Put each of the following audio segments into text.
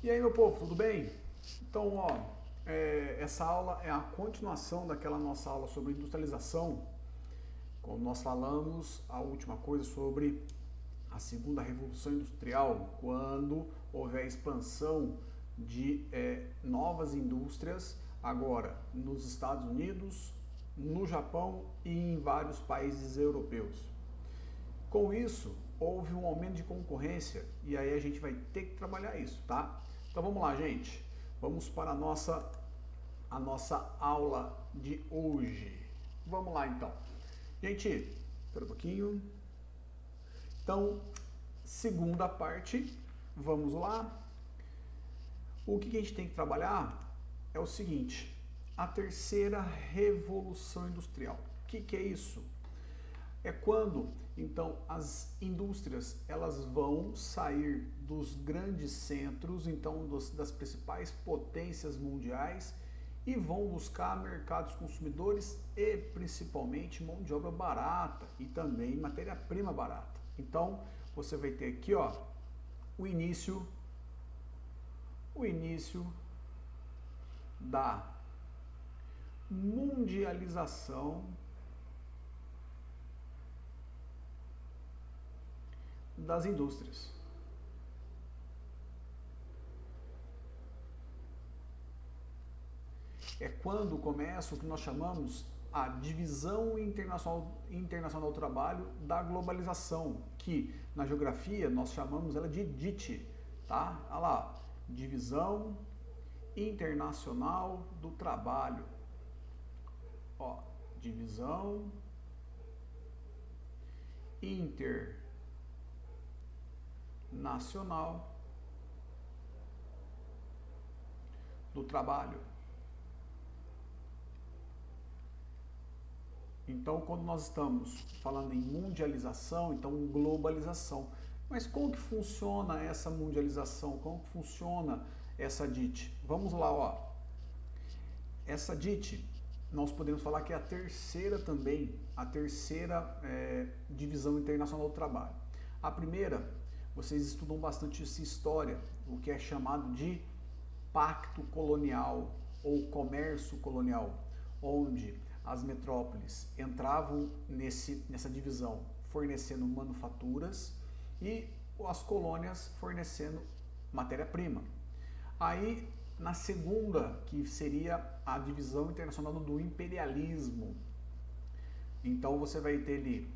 E aí, meu povo, tudo bem? Então, essa aula é a continuação daquela nossa aula sobre industrialização, quando nós falamos a última coisa sobre a segunda revolução industrial, quando houve a expansão de novas indústrias, agora nos Estados Unidos, no Japão e em vários países europeus. Com isso, houve um aumento de concorrência e aí a gente vai ter que trabalhar isso, tá? Então vamos lá, gente. Vamos para a nossa aula de hoje. Vamos lá, então. Gente, espera um pouquinho. Então, segunda parte, vamos lá. O que a gente tem que trabalhar é o seguinte, a terceira revolução industrial. O que é isso? É quando, então, as indústrias elas vão sair dos grandes centros, então das principais potências mundiais e vão buscar mercados consumidores e principalmente mão de obra barata e também matéria-prima barata. Então, você vai ter aqui, ó, o início da mundialização das indústrias. É quando começa o que nós chamamos a divisão internacional do trabalho da globalização, que na geografia nós chamamos ela de DIT, tá? Olha lá, divisão internacional do trabalho. Ó, divisão internacional do trabalho. Então, quando nós estamos falando em mundialização, então globalização. Mas como que funciona essa mundialização? Como que funciona essa DIT? Vamos lá, ó. Essa DIT, nós podemos falar que é a terceira também, a terceira divisão internacional do trabalho. A primeira, vocês estudam bastante essa história, o que é chamado de pacto colonial ou comércio colonial, onde as metrópoles entravam nessa divisão fornecendo manufaturas e as colônias fornecendo matéria-prima. Aí, na segunda, que seria a divisão internacional do imperialismo, então você vai ter ali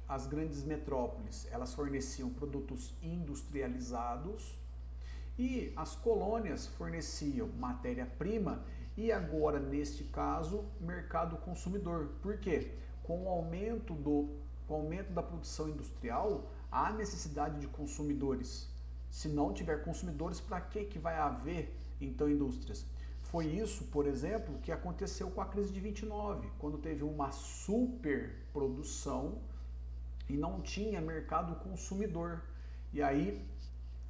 as grandes metrópoles, elas forneciam produtos industrializados e as colônias forneciam matéria-prima e agora, neste caso, mercado consumidor. Por quê? Com o aumento da produção industrial, há necessidade de consumidores. Se não tiver consumidores, para que vai haver, então, indústrias? Foi isso, por exemplo, que aconteceu com a crise de 29, quando teve uma superprodução e não tinha mercado consumidor. E aí,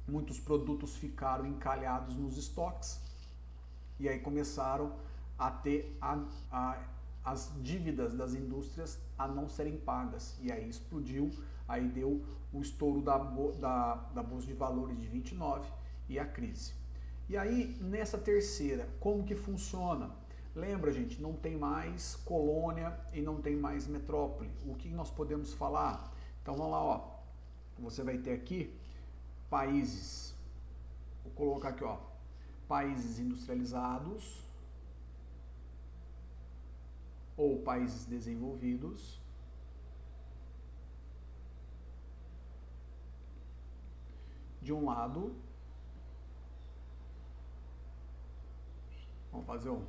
muitos produtos ficaram encalhados nos estoques e aí começaram a ter as dívidas das indústrias a não serem pagas. E aí explodiu, aí deu o estouro da Bolsa de Valores de 29 e a crise. E aí, nessa terceira, como que funciona? Lembra, gente, não tem mais colônia e não tem mais metrópole. O que nós podemos falar? Então vamos lá, ó. Você vai ter aqui países, vou colocar aqui, ó, países industrializados ou países desenvolvidos, de um lado, vamos fazer um,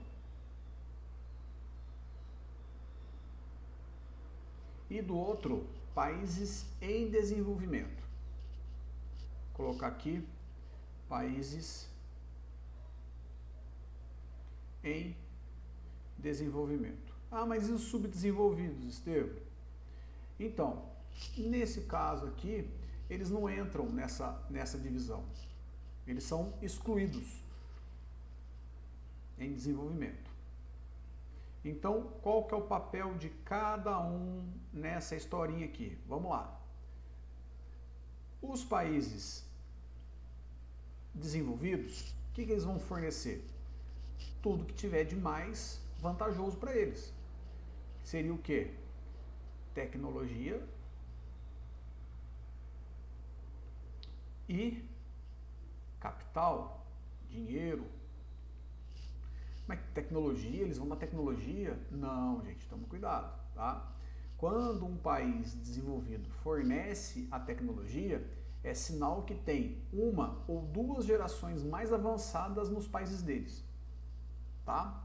e do outro, países em desenvolvimento. Vou colocar aqui, países em desenvolvimento. Ah, mas e os subdesenvolvidos, Estevam? Então, nesse caso aqui, eles não entram nessa divisão. Eles são excluídos em desenvolvimento. Então, qual que é o papel de cada um nessa historinha aqui? Vamos lá. Os países desenvolvidos, o que eles vão fornecer? Tudo que tiver de mais vantajoso para eles. Seria o quê? Tecnologia e capital, dinheiro. Mas tecnologia, eles vão na tecnologia? Não, gente, tome cuidado, tá? Quando um país desenvolvido fornece a tecnologia, é sinal que tem uma ou duas gerações mais avançadas nos países deles, tá?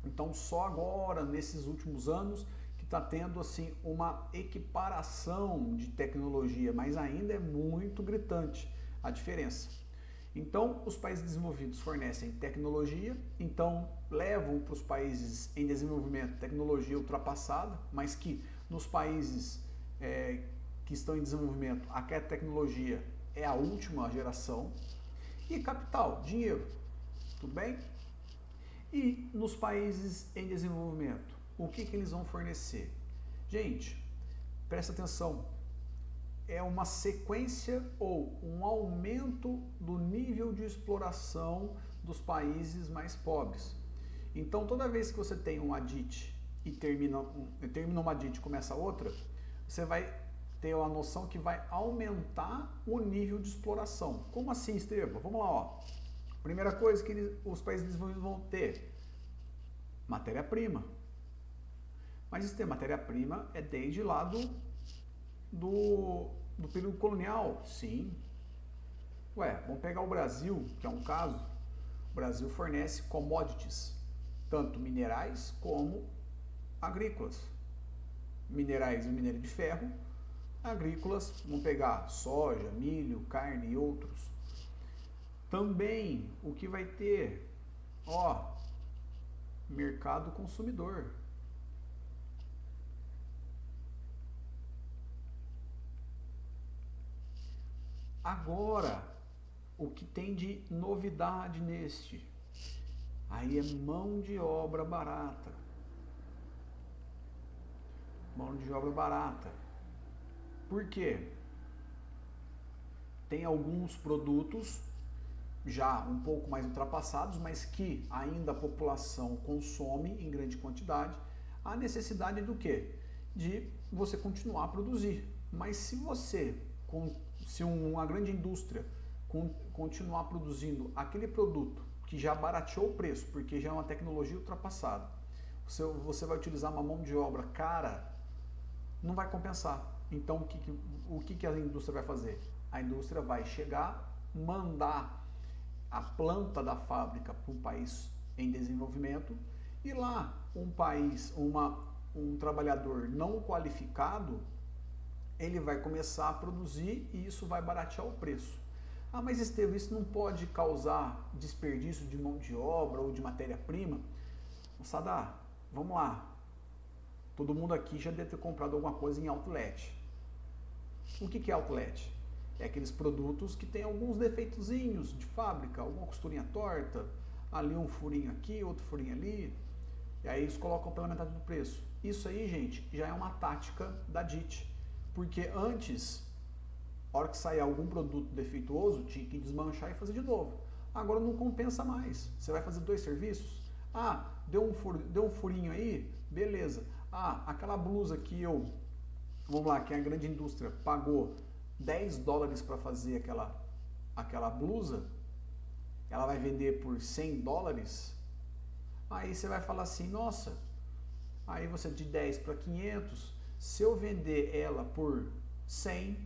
Então, só agora, nesses últimos anos, que está tendo assim uma equiparação de tecnologia, mas ainda é muito gritante a diferença. Então, os países desenvolvidos fornecem tecnologia, então levam para os países em desenvolvimento tecnologia ultrapassada, mas que nos países que estão em desenvolvimento, aquela tecnologia é a última geração. E capital, dinheiro, tudo bem? E nos países em desenvolvimento, o que eles vão fornecer? Gente, presta atenção. É uma sequência ou um aumento do nível de exploração dos países mais pobres. Então, toda vez que você tem um adit e termina uma adit e começa outra, você vai ter a noção que vai aumentar o nível de exploração. Como assim, Estevam? Vamos lá, ó. Primeira coisa que os países desenvolvidos vão ter: matéria-prima. Mas isso ter matéria-prima é desde lá do período colonial, sim. Ué, vamos pegar o Brasil, que é um caso. O Brasil fornece commodities, tanto minerais como agrícolas. Minerais, o minério de ferro. Agrícolas, vamos pegar soja, milho, carne e outros. Também o que vai ter, ó, mercado consumidor. Agora, o que tem de novidade neste? Aí é mão de obra barata. Mão de obra barata. Por quê? Tem alguns produtos já um pouco mais ultrapassados, mas que ainda a população consome em grande quantidade. A necessidade do quê? De você continuar a produzir. Mas se uma grande indústria continuar produzindo aquele produto que já barateou o preço, porque já é uma tecnologia ultrapassada, você vai utilizar uma mão de obra cara, não vai compensar. Então, o que a indústria vai fazer? A indústria vai chegar, mandar a planta da fábrica para um país em desenvolvimento, e lá um trabalhador não qualificado, ele vai começar a produzir e isso vai baratear o preço. Ah, mas Estevam, isso não pode causar desperdício de mão de obra ou de matéria-prima? Moçada, vamos lá. Todo mundo aqui já deve ter comprado alguma coisa em outlet. O que é outlet? É aqueles produtos que tem alguns defeitozinhos de fábrica, alguma costurinha torta, ali um furinho aqui, outro furinho ali, e aí eles colocam pela metade do preço. Isso aí, gente, já é uma tática da DIT, porque antes, a hora que sair algum produto defeituoso, tinha que desmanchar e fazer de novo. Agora não compensa mais. Você vai fazer 2 serviços? Ah, deu um furinho aí? Beleza. Ah, aquela blusa que vamos lá, que a grande indústria pagou $10 para fazer aquela blusa, ela vai vender por $100, aí você vai falar assim, nossa, aí você de 10 para 500, se eu vender ela por 100,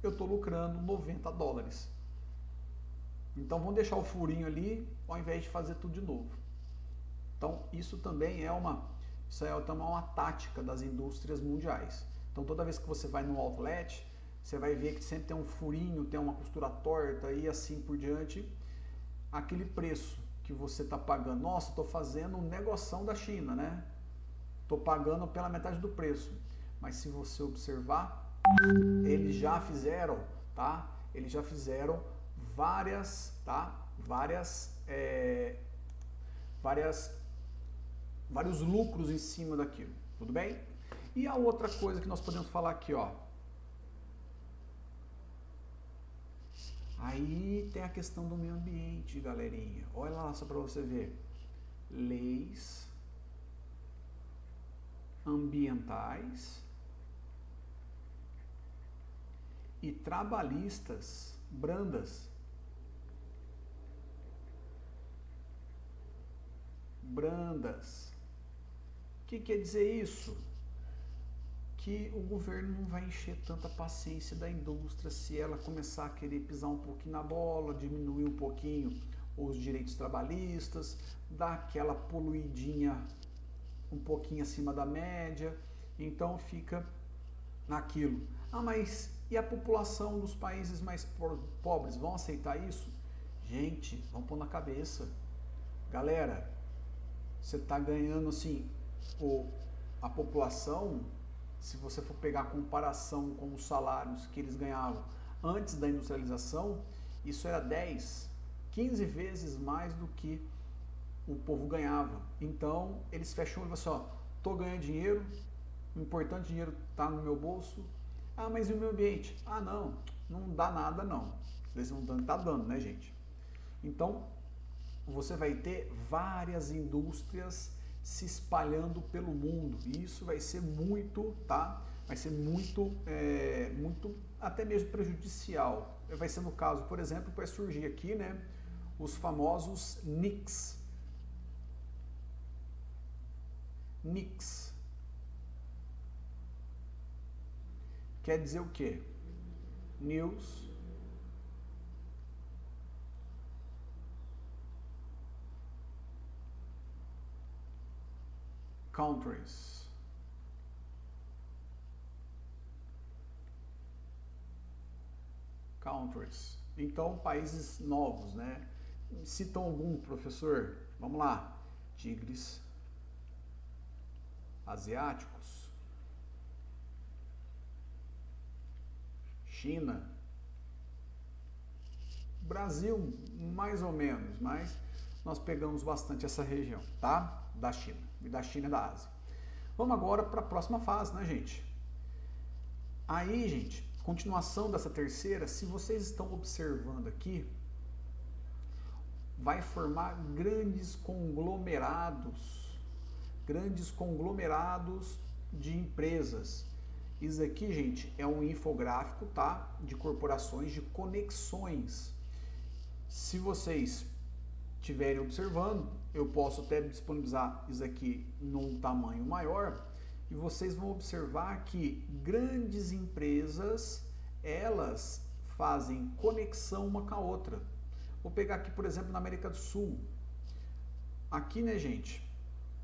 eu estou lucrando $90. Então vamos deixar o furinho ali, ao invés de fazer tudo de novo. Então isso também é uma tática das indústrias mundiais. Então toda vez que você vai no outlet, você vai ver que sempre tem um furinho, tem uma costura torta e assim por diante. Aquele preço que você está pagando, nossa, estou fazendo um negoção da China, né? Estou pagando pela metade do preço. Mas se você observar, eles já fizeram, tá? Eles já fizeram vários lucros em cima daquilo, tudo bem? E a outra coisa que nós podemos falar aqui, ó. Aí tem a questão do meio ambiente, galerinha. Olha lá só para você ver. Leis ambientais e trabalhistas brandas. O que quer dizer isso? Que o governo não vai encher tanta paciência da indústria se ela começar a querer pisar um pouquinho na bola, diminuir um pouquinho os direitos trabalhistas, dar aquela poluidinha um pouquinho acima da média, então fica naquilo. Ah, mas e a população dos países mais pobres vão aceitar isso? Gente, vamos pôr na cabeça. Galera, você está ganhando assim, a população, se você for pegar a comparação com os salários que eles ganhavam antes da industrialização, isso era 10, 15 vezes mais do que o povo ganhava. Então, eles fecham o olho e falam assim, ó, tô ganhando dinheiro, o importante dinheiro tá no meu bolso. Ah, mas e o meio ambiente? Ah, não dá nada não. Eles não dão, tá dando, né, gente? Então, você vai ter várias indústrias se espalhando pelo mundo. E isso vai ser muito, tá? Vai ser muito, muito até mesmo prejudicial. Vai ser no caso, por exemplo, vai surgir aqui, né, os famosos NICs. NICs. Quer dizer o quê? News Countries. Countries. Então, países novos, né? Citam algum, professor? Vamos lá. Tigres asiáticos. China. Brasil, mais ou menos, mas nós pegamos bastante essa região, tá? Da China. E da China e da Ásia. Vamos agora para a próxima fase, né, gente? Aí, gente, continuação dessa terceira, se vocês estão observando aqui, vai formar grandes conglomerados de empresas. Isso aqui, gente, é um infográfico, tá? De corporações, de conexões. Se vocês estiverem observando, eu posso até disponibilizar isso aqui num tamanho maior e vocês vão observar que grandes empresas, elas fazem conexão uma com a outra. Vou pegar aqui, por exemplo, na América do Sul. Aqui, né, gente,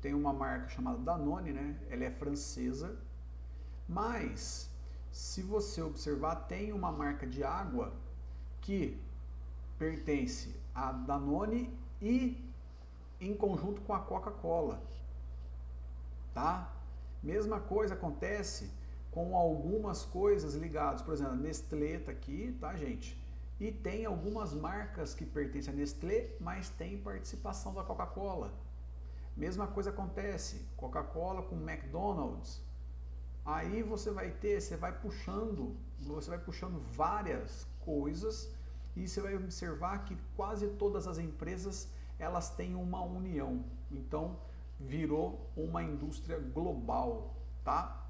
tem uma marca chamada Danone, né? Ela é francesa, mas se você observar, tem uma marca de água que pertence a Danone e em conjunto com a Coca-Cola, tá? Mesma coisa acontece com algumas coisas ligadas, por exemplo, a Nestlé tá aqui, tá, gente? E tem algumas marcas que pertencem a Nestlé, mas tem participação da Coca-Cola. Mesma coisa acontece, Coca-Cola com McDonald's. Aí você vai puxando várias coisas e você vai observar que quase todas as empresas elas têm uma união. Então virou uma indústria global, tá?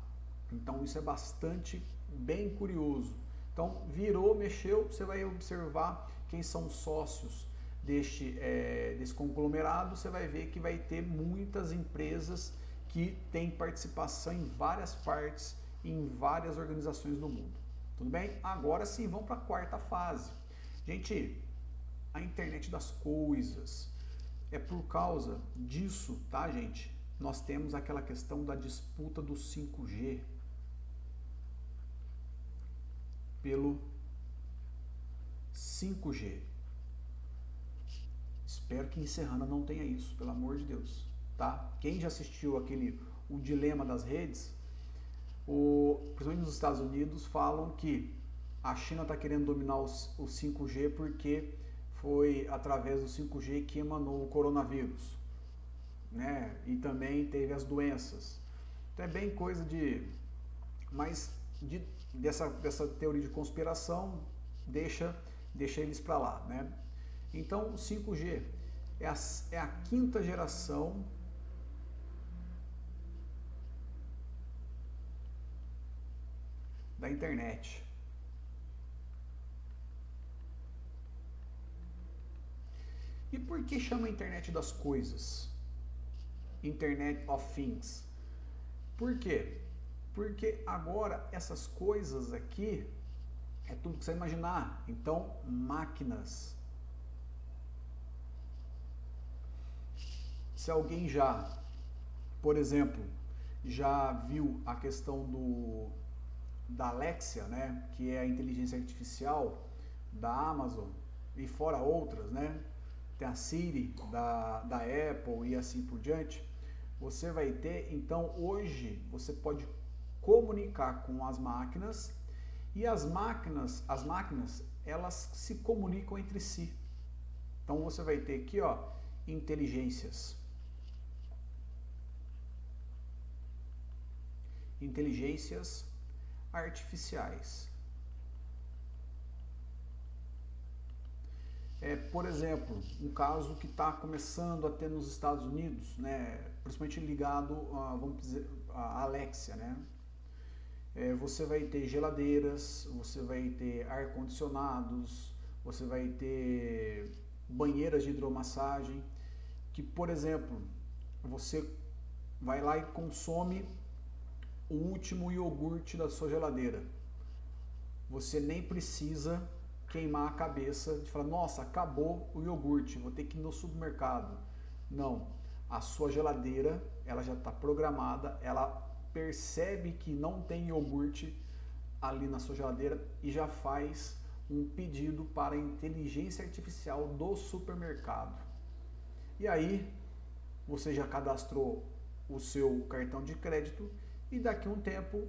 Então isso é bastante bem curioso. Então virou, mexeu, você vai observar quem são os sócios desse conglomerado, você vai ver que vai ter muitas empresas que têm participação em várias partes, em várias organizações do mundo. Tudo bem? Agora sim, vamos para a quarta fase. Gente, a internet das coisas. É por causa disso, tá, gente? Nós temos aquela questão da disputa do 5G pelo 5G. Espero que em Serrana não tenha isso, pelo amor de Deus, tá? Quem já assistiu O Dilema das Redes, principalmente nos Estados Unidos, falam que a China está querendo dominar o 5G porque foi através do 5G que emanou o coronavírus, né? E também teve as doenças. Então é bem coisa dessa teoria de conspiração deixa deixa eles para lá, né? Então, o 5G é a quinta geração da internet. E por que chama Internet das Coisas? Internet of Things. Por quê? Porque agora essas coisas aqui é tudo que você imaginar. Então, máquinas. Se alguém já, por exemplo, já viu a questão da Alexia, né, que é a inteligência artificial da Amazon e fora outras, né? Tem a Siri da Apple e assim por diante. Você vai ter, então hoje você pode comunicar com as máquinas e as máquinas elas se comunicam entre si. Então você vai ter aqui, ó, inteligências artificiais. Por exemplo, um caso que está começando a ter nos Estados Unidos, né, principalmente ligado a, vamos dizer, a Alexia, né? Você vai ter geladeiras, você vai ter ar-condicionados, você vai ter banheiras de hidromassagem, que, por exemplo, você vai lá e consome o último iogurte da sua geladeira. Você nem precisa queimar a cabeça de falar, nossa, acabou o iogurte, vou ter que ir no supermercado. Não, a sua geladeira, ela já está programada, ela percebe que não tem iogurte ali na sua geladeira e já faz um pedido para a inteligência artificial do supermercado. E aí, você já cadastrou o seu cartão de crédito e daqui a um tempo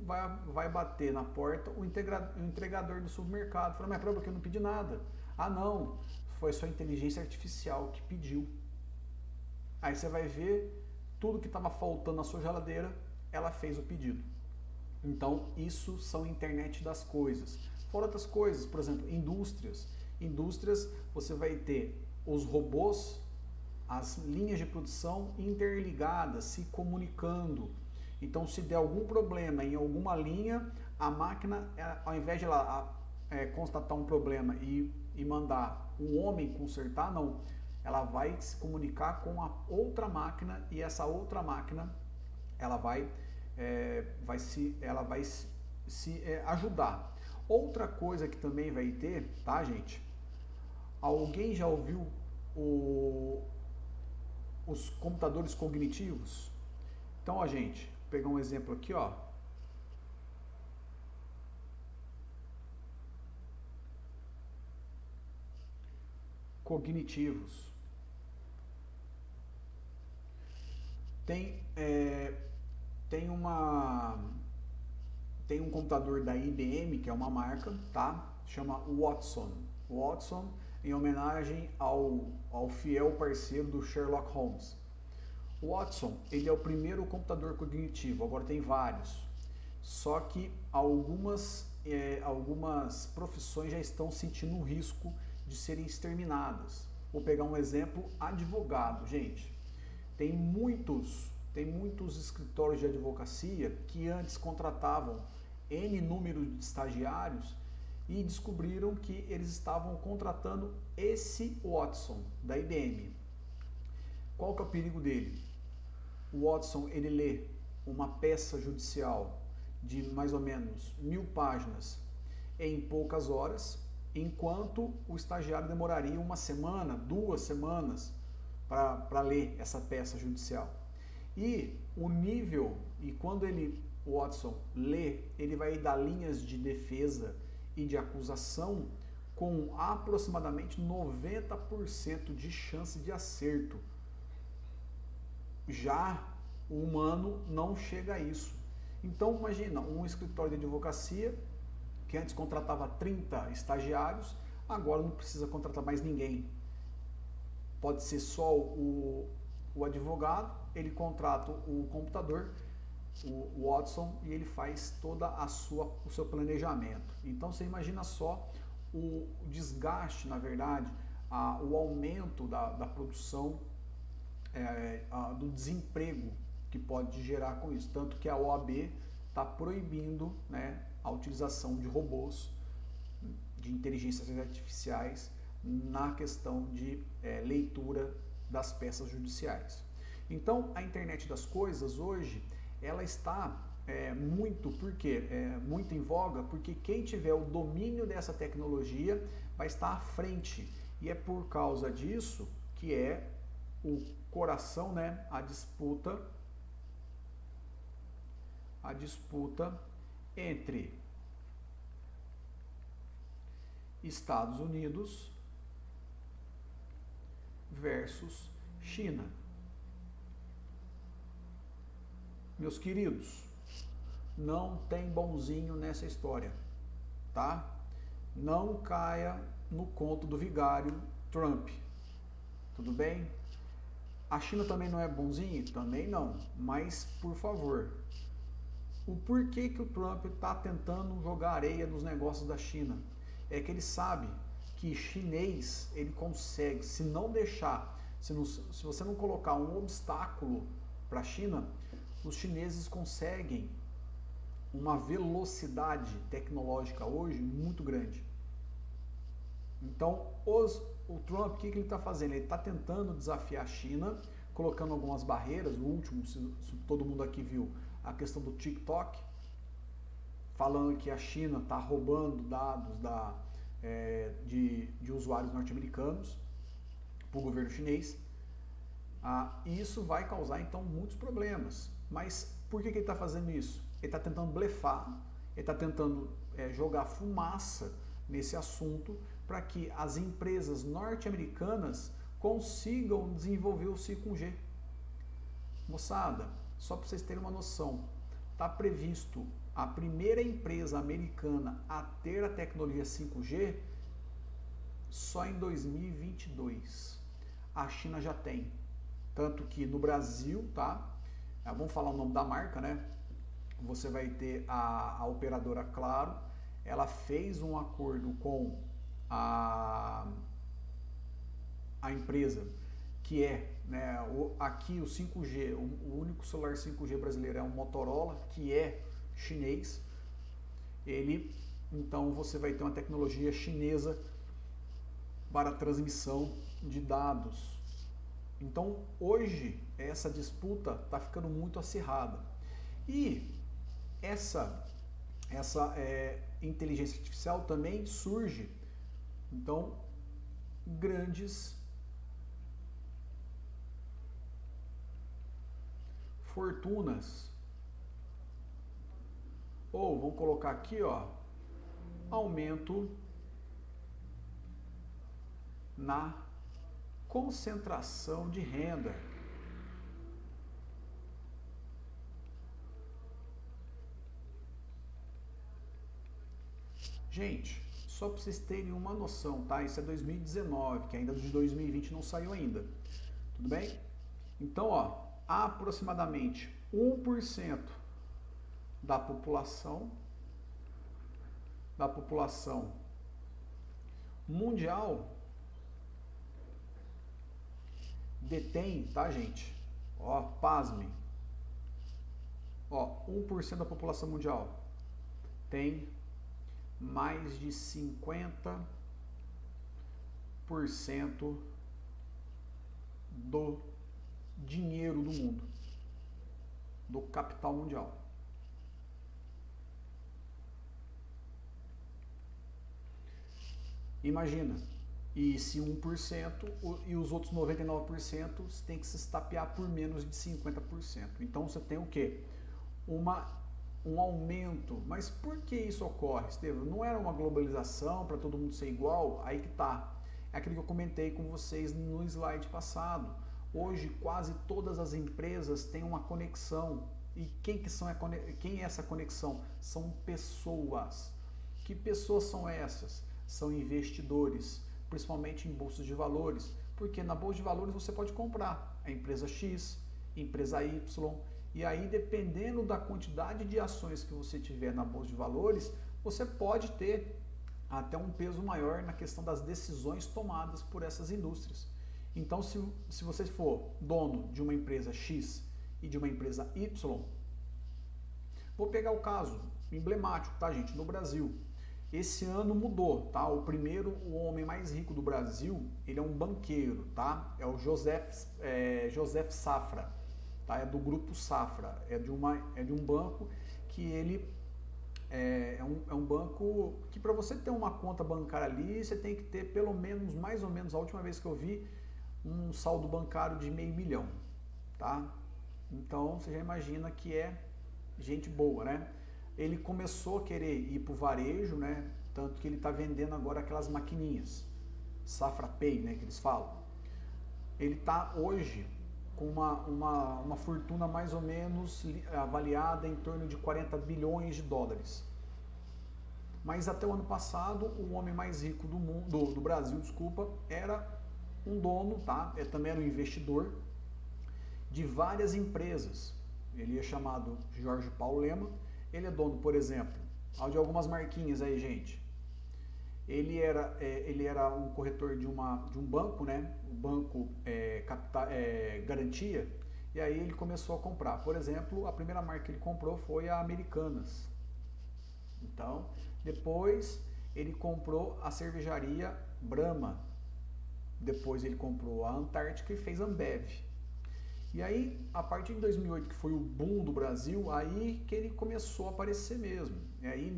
vai bater na porta o entregador do supermercado. Fala, mas prova que eu não pedi nada. Ah não, foi sua inteligência artificial que pediu. Aí você vai ver tudo que estava faltando na sua geladeira, ela fez o pedido. Então isso são internet das coisas. Fora outras coisas, por exemplo, indústrias. Indústrias, você vai ter os robôs, as linhas de produção interligadas, se comunicando. Então, se der algum problema em alguma linha, a máquina, ao invés de ela constatar um problema e mandar um homem consertar, não. Ela vai se comunicar com a outra máquina e essa outra máquina ela vai se ajudar. Outra coisa que também vai ter, tá, gente? Alguém já ouviu os computadores cognitivos? Então, ó, gente, vou pegar um exemplo aqui, ó. Cognitivos. Tem um computador da IBM, que é uma marca, tá? Chama Watson. Watson, em homenagem ao fiel parceiro do Sherlock Holmes. O Watson, ele é o primeiro computador cognitivo, agora tem vários. Só que algumas profissões já estão sentindo o risco de serem exterminadas. Vou pegar um exemplo, advogado. Gente, tem muitos escritórios de advocacia que antes contratavam N número de estagiários e descobriram que eles estavam contratando esse Watson da IBM. Qual que é o perigo dele? O Watson, ele lê uma peça judicial de mais ou menos 1000 páginas em poucas horas, enquanto o estagiário demoraria uma semana, 2 semanas para ler essa peça judicial. E o nível, e quando o Watson lê, ele vai dar linhas de defesa e de acusação com aproximadamente 90% de chance de acerto. Já o humano não chega a isso. Então imagina, um escritório de advocacia que antes contratava 30 estagiários, agora não precisa contratar mais ninguém. Pode ser só o advogado, ele contrata o computador, o Watson, e ele faz toda o seu planejamento. Então você imagina só o desgaste, na verdade, o aumento da produção, do desemprego que pode gerar com isso. Tanto que a OAB está proibindo, né, a utilização de robôs, de inteligências artificiais, na questão de leitura das peças judiciais. Então, a internet das coisas hoje, ela está muito em voga, porque quem tiver o domínio dessa tecnologia vai estar à frente. E é por causa disso que é o coração, né, a disputa entre Estados Unidos versus China. Meus queridos, não tem bonzinho nessa história, tá? Não caia no conto do vigário Trump, tudo bem? A China também não é bonzinho? Também não, mas por favor, o porquê que o Trump está tentando jogar areia nos negócios da China? É que ele sabe que chinês, ele consegue, se não deixar, se você não colocar um obstáculo para a China, os chineses conseguem uma velocidade tecnológica hoje muito grande. Então, o Trump, o que ele está fazendo? Ele está tentando desafiar a China, colocando algumas barreiras. O último, se todo mundo aqui viu, a questão do TikTok, falando que a China está roubando dados de usuários norte-americanos para o governo chinês. E isso vai causar, então, muitos problemas. Mas por que ele está fazendo isso? Ele está tentando blefar, ele está tentando jogar fumaça nesse assunto para que as empresas norte-americanas consigam desenvolver o 5G. Moçada, só para vocês terem uma noção, está previsto a primeira empresa americana a ter a tecnologia 5G só em 2022. A China já tem. Tanto que no Brasil, tá? Vamos falar o nome da marca, né? Você vai ter a operadora Claro, ela fez um acordo com a empresa que né, aqui o 5G, o único celular 5G brasileiro é um Motorola, que é chinês. Então você vai ter uma tecnologia chinesa para transmissão de dados. Então hoje essa disputa está ficando muito acirrada. E essa inteligência artificial também surge, então, grandes fortunas. Ou vamos colocar aqui, ó, aumento na concentração de renda. Gente, só para vocês terem uma noção, tá? Isso é 2019, que ainda de 2020 não saiu ainda. Tudo bem? Então, ó, aproximadamente 1% da população mundial detém, tá, gente? Ó, pasmem. Ó, 1% da população mundial tem mais de 50% do dinheiro do mundo, do capital mundial. Imagina, e se 1% e os outros 99% tem que se estapear por menos de 50%. Então você tem o quê? Um aumento. Mas por que isso ocorre, Estevam? Não era uma globalização para todo mundo ser igual? Aí que tá. É aquilo que eu comentei com vocês no slide passado. Hoje quase todas as empresas têm uma conexão. E quem é essa conexão? São pessoas. Que pessoas são essas? São investidores, principalmente em bolsas de valores. Porque na bolsa de valores você pode comprar a empresa X, empresa Y. E aí, dependendo da quantidade de ações que você tiver na bolsa de valores, você pode ter até um peso maior na questão das decisões tomadas por essas indústrias. Então, se você for dono de uma empresa X e de uma empresa Y, vou pegar o caso emblemático, tá, gente, no Brasil. Esse ano mudou, tá? O homem mais rico do Brasil, ele é um banqueiro, tá? É o Joseph Safra, tá? É do grupo Safra, é de um banco que ele é um banco que para você ter uma conta bancária ali, você tem que ter pelo menos, mais ou menos, a última vez que eu vi, um saldo bancário de R$500 mil, tá? Então você já imagina que é gente boa, né? Ele começou a querer ir para o varejo, né? Tanto que ele está vendendo agora aquelas maquininhas, Safra Pay, né? Que eles falam. Ele está hoje com uma fortuna mais ou menos avaliada em torno de 40 bilhões de dólares. Mas até o ano passado, o homem mais rico do mundo, do Brasil, desculpa, era um dono, tá? Também era um investidor de várias empresas. Ele é chamado Jorge Paulo Lema. Ele é dono, por exemplo, de algumas marquinhas aí, gente. Ele era um corretor de um banco, né? O banco Garantia. E aí ele começou a comprar. Por exemplo, a primeira marca que ele comprou foi a Americanas. Então, depois ele comprou a cervejaria Brahma. Depois ele comprou a Antártica e fez a Ambev. E aí, a partir de 2008, que foi o boom do Brasil, aí que ele começou a aparecer mesmo. E aí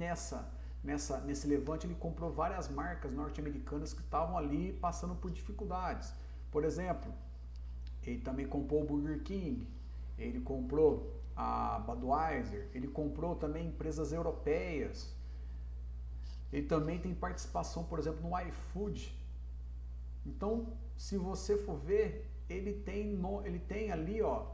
nesse levante ele comprou várias marcas norte-americanas que estavam ali passando por dificuldades. Por exemplo, ele também comprou o Burger King, ele comprou a Budweiser, ele comprou também empresas europeias. Ele também tem participação, por exemplo, no iFood. Então, se você for ver, ele tem ali, ó,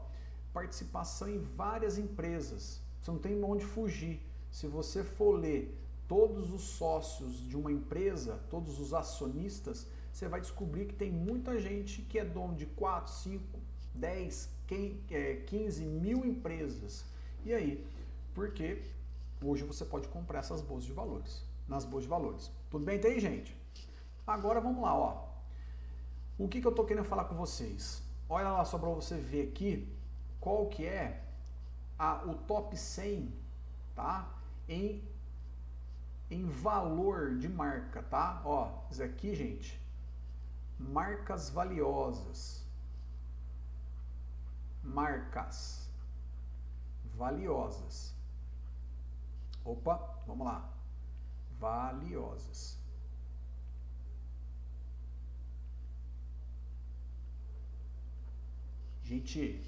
participação em várias empresas. Você não tem onde fugir. Se você for ler todos os sócios de uma empresa, todos os acionistas, você vai descobrir que tem muita gente que é dono de 4, 5, 10, 15 mil empresas. E aí? Porque hoje você pode comprar essas bolsas de valores, nas bolsas de valores. Tudo bem até aí, gente? Agora vamos lá, ó. O que eu estou querendo falar com vocês? Olha lá só para você ver aqui qual que é o top 100, tá? Em valor de marca, tá? Ó, isso aqui, gente, marcas valiosas. Marcas valiosas. Opa, vamos lá. Valiosas. Gente,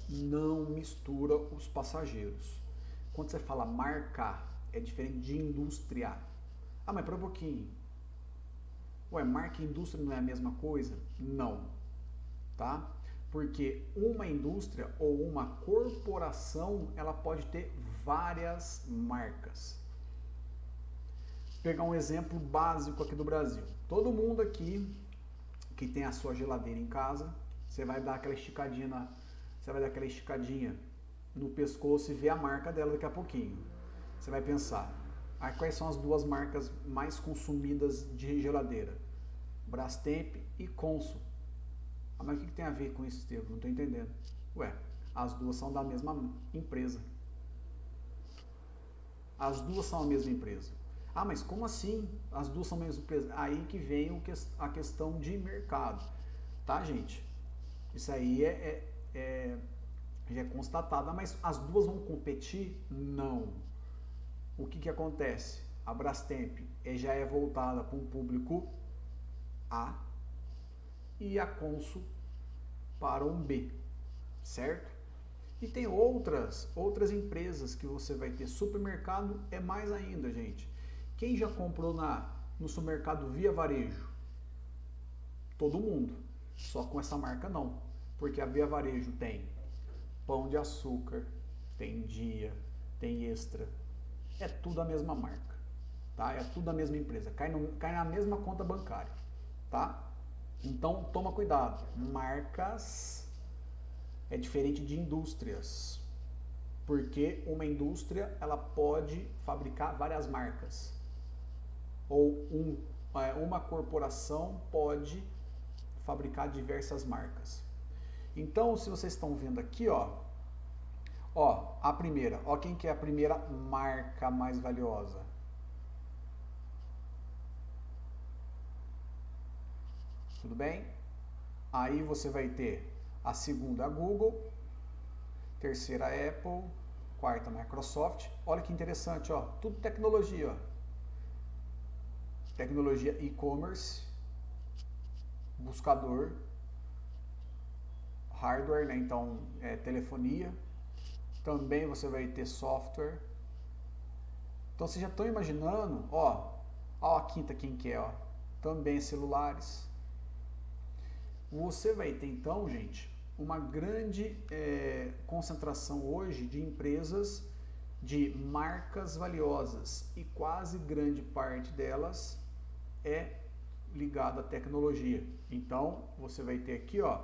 não mistura os passageiros. Quando você fala marca, é diferente de indústria. Ah, mas para um pouquinho. Ué, marca e indústria não é a mesma coisa? Não. Tá? Porque uma indústria ou uma corporação, ela pode ter várias marcas. Vou pegar um exemplo básico aqui do Brasil. Todo mundo aqui que tem a sua geladeira em casa, você vai dar aquela esticadinha no pescoço e ver a marca dela daqui a pouquinho. Você vai pensar, quais são as duas marcas mais consumidas de geladeira? Brastemp e Consul. Mas o que tem a ver com isso, Estevam? Não estou entendendo. Ué, as duas são da mesma empresa. As duas são a mesma empresa. Ah, mas como assim? As duas são a mesma empresa? Aí que vem a questão de mercado. Tá, gente? Isso aí já é constatado. Mas as duas vão competir? Não. O que acontece? A Brastemp já é voltada para um público A e a Consul para um B, certo? E tem outras empresas que você vai ter. Supermercado é mais ainda, gente. Quem já comprou no supermercado Via Varejo? Todo mundo. Só com essa marca não. Porque a Via Varejo tem Pão de Açúcar, tem Dia, tem Extra. É tudo a mesma marca, tá? É tudo a mesma empresa. Cai na mesma conta bancária, tá? Então, toma cuidado. Marcas é diferente de indústrias. Porque uma indústria, ela pode fabricar várias marcas. ou uma corporação pode fabricar diversas marcas. Então, se vocês estão vendo aqui, ó, a primeira, ó quem que é a primeira marca mais valiosa. Tudo bem? Aí você vai ter a segunda, a Google, terceira, a Apple, quarta, a Microsoft. Olha que interessante, ó, tudo tecnologia, ó. Tecnologia e-commerce, buscador, hardware, né? Então telefonia. Também você vai ter software. Então vocês já estão imaginando, ó a quinta quem que é, ó, também celulares. Você vai ter então, gente, uma grande concentração hoje de empresas de marcas valiosas e quase grande parte delas é ligada à tecnologia. Então você vai ter aqui, ó,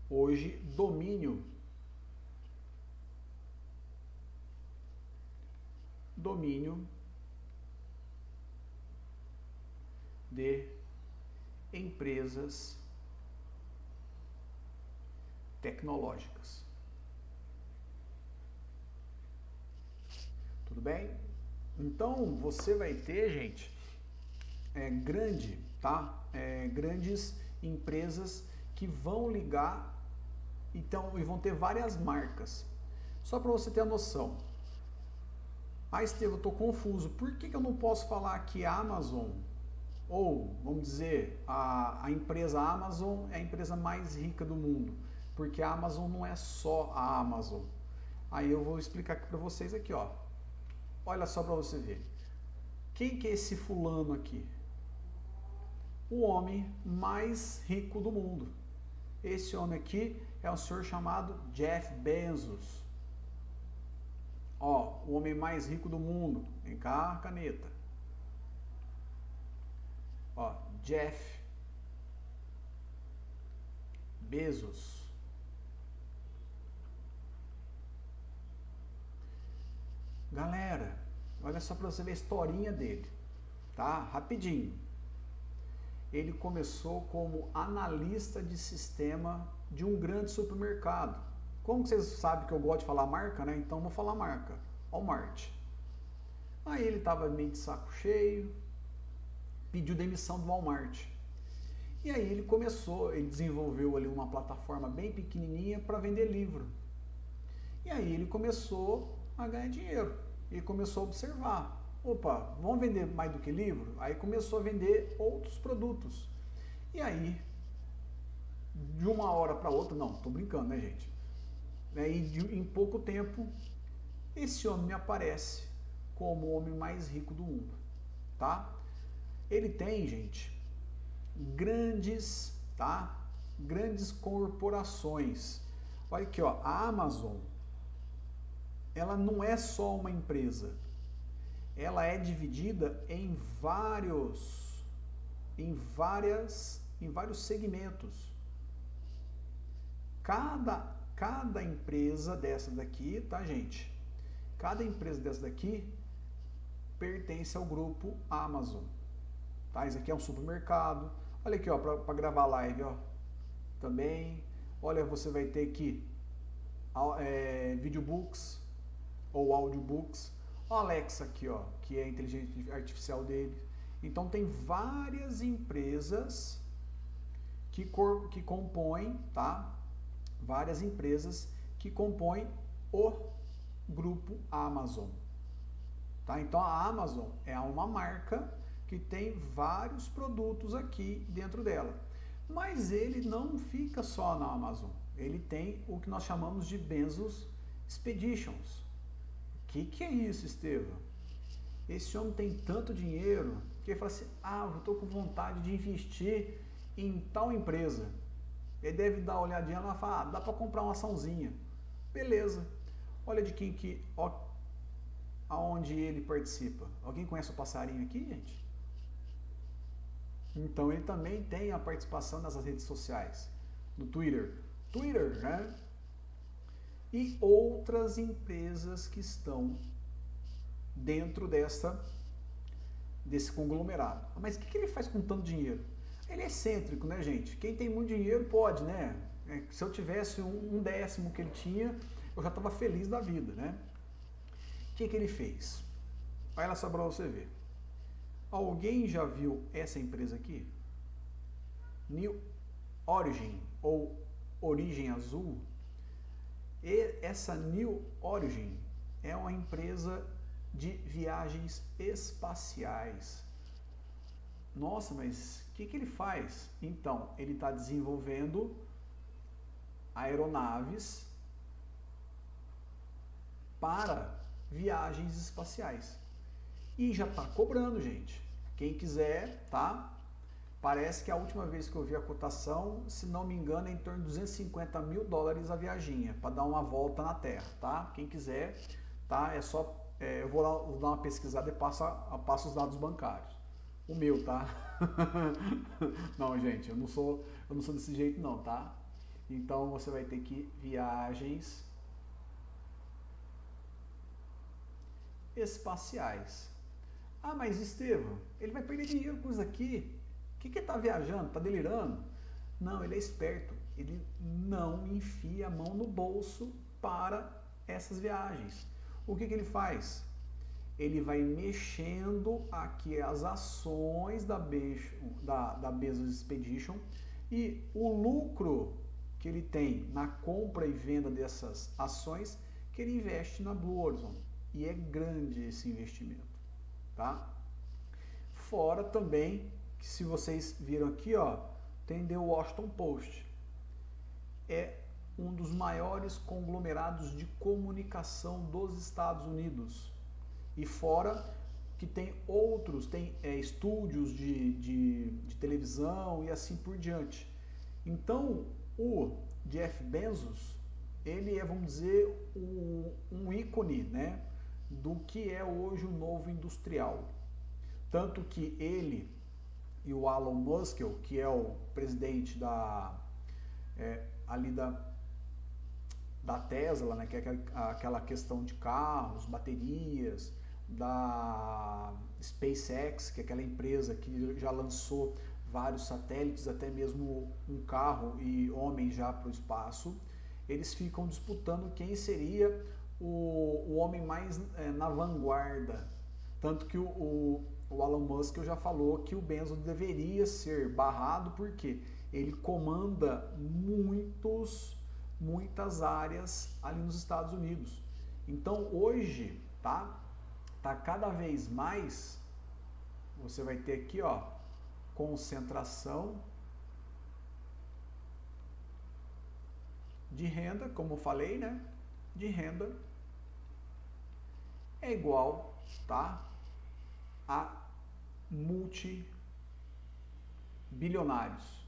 hoje domínio de empresas tecnológicas. Tudo bem? Então você vai ter, gente, grandes empresas que vão ligar então, e vão ter várias marcas. Só para você ter a noção. Estevam, eu estou confuso. Por que eu não posso falar que a Amazon, ou vamos dizer, a empresa Amazon é a empresa mais rica do mundo? Porque a Amazon não é só a Amazon. Aí eu vou explicar aqui para vocês aqui, ó. Olha só para você ver. Quem que é esse fulano aqui? O homem mais rico do mundo. Esse homem aqui é um senhor chamado Jeff Bezos. Ó, o homem mais rico do mundo. Vem cá, caneta. Ó, Jeff Bezos. Galera, olha só para você ver a historinha dele, tá? Rapidinho. Ele começou como analista de sistema de um grande supermercado. Como vocês sabem que eu gosto de falar marca, né? Então vou falar marca. Walmart. Aí ele estava meio de saco cheio, pediu demissão do Walmart. E aí ele desenvolveu ali uma plataforma bem pequenininha para vender livro. E aí ele começou a ganhar dinheiro. Ele começou a observar. Opa, vamos vender mais do que livro? Aí começou a vender outros produtos. E aí, de uma hora para outra, não, tô brincando, né, gente? E em pouco tempo, esse homem me aparece como o homem mais rico do mundo, tá? Ele tem, gente, grandes corporações. Olha aqui, ó, a Amazon, ela não é só uma empresa. Ela é dividida em vários segmentos. Cada empresa dessa daqui, tá, gente? Cada empresa dessa daqui pertence ao grupo Amazon. Tá? Isso aqui é um supermercado. Olha aqui, ó, para gravar live, ó. Também. Olha, você vai ter aqui videobooks ou audiobooks. O Alexa aqui, ó, que é a inteligência artificial dele. Então tem várias empresas que compõem, tá? Várias empresas que compõem o grupo Amazon. Tá? Então a Amazon é uma marca que tem vários produtos aqui dentro dela. Mas ele não fica só na Amazon. Ele tem o que nós chamamos de Bezos Expeditions. O que é isso, Estevam? Esse homem tem tanto dinheiro que ele fala assim, eu estou com vontade de investir em tal empresa. Ele deve dar uma olhadinha lá e falar, dá para comprar uma açãozinha. Beleza. Olha de quem aonde ele participa. Alguém conhece o passarinho aqui, gente? Então ele também tem a participação nas redes sociais. No Twitter, né? E outras empresas que estão dentro desse conglomerado. Mas o que ele faz com tanto dinheiro? Ele é excêntrico, né, gente? Quem tem muito dinheiro pode, né? Se eu tivesse um décimo que ele tinha, eu já estava feliz da vida, né? O que ele fez? Olha lá só para você ver. Alguém já viu essa empresa aqui? New Origin, ou Origem Azul. E essa New Origin é uma empresa de viagens espaciais. Nossa, mas o que ele faz? Então, ele está desenvolvendo aeronaves para viagens espaciais. E já está cobrando, gente. Quem quiser, tá? Parece que a última vez que eu vi a cotação, se não me engano, é em torno de 250 mil dólares a viaginha, para dar uma volta na Terra, tá? Quem quiser, tá? É só, eu vou lá dar uma pesquisada e passo os dados bancários. O meu, tá? Não, gente, eu não sou desse jeito não, tá? Então você vai ter que viagens espaciais. Ah, mas Estevam, ele vai perder dinheiro com isso aqui. O que ele está viajando? Está delirando? Não, ele é esperto. Ele não enfia a mão no bolso para essas viagens. O que ele faz? Ele vai mexendo aqui as ações da Bezos Expedition e o lucro que ele tem na compra e venda dessas ações que ele investe na Blue Origin. E é grande esse investimento, tá? Fora também que, se vocês viram aqui, ó, tem The Washington Post. É um dos maiores conglomerados de comunicação dos Estados Unidos. E fora que tem outros, tem estúdios de televisão e assim por diante. Então, o Jeff Bezos, ele é, vamos dizer, um ícone, né, do que é hoje o novo industrial. Tanto que ele e o Elon Musk, que é o presidente ali da Tesla, né, que é aquela questão de carros, baterias, da SpaceX, que é aquela empresa que já lançou vários satélites, até mesmo um carro e homens já para o espaço. Eles ficam disputando quem seria o homem mais na vanguarda. Tanto que o Elon Musk já falou que o Bezos deveria ser barrado porque ele comanda muitas áreas ali nos Estados Unidos. Então hoje, tá cada vez mais, você vai ter aqui, ó, concentração de renda, como eu falei, né? De renda é igual, tá, a multibilionários.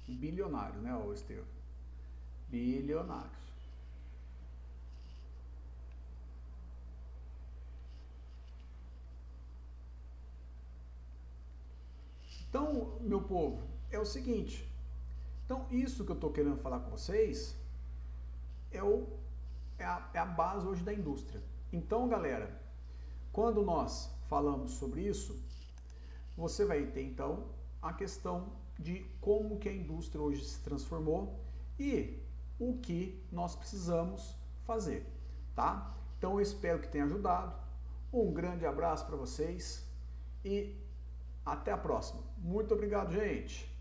Bilionário, né, ô Estevam? Bilionários. Então, meu povo, é o seguinte. Então, isso que eu estou querendo falar com vocês é a base hoje da indústria. Então, galera, quando nós falamos sobre isso, você vai ter, então, a questão de como que a indústria hoje se transformou e o que nós precisamos fazer, tá? Então, eu espero que tenha ajudado. Um grande abraço para vocês e até a próxima. Muito obrigado, gente!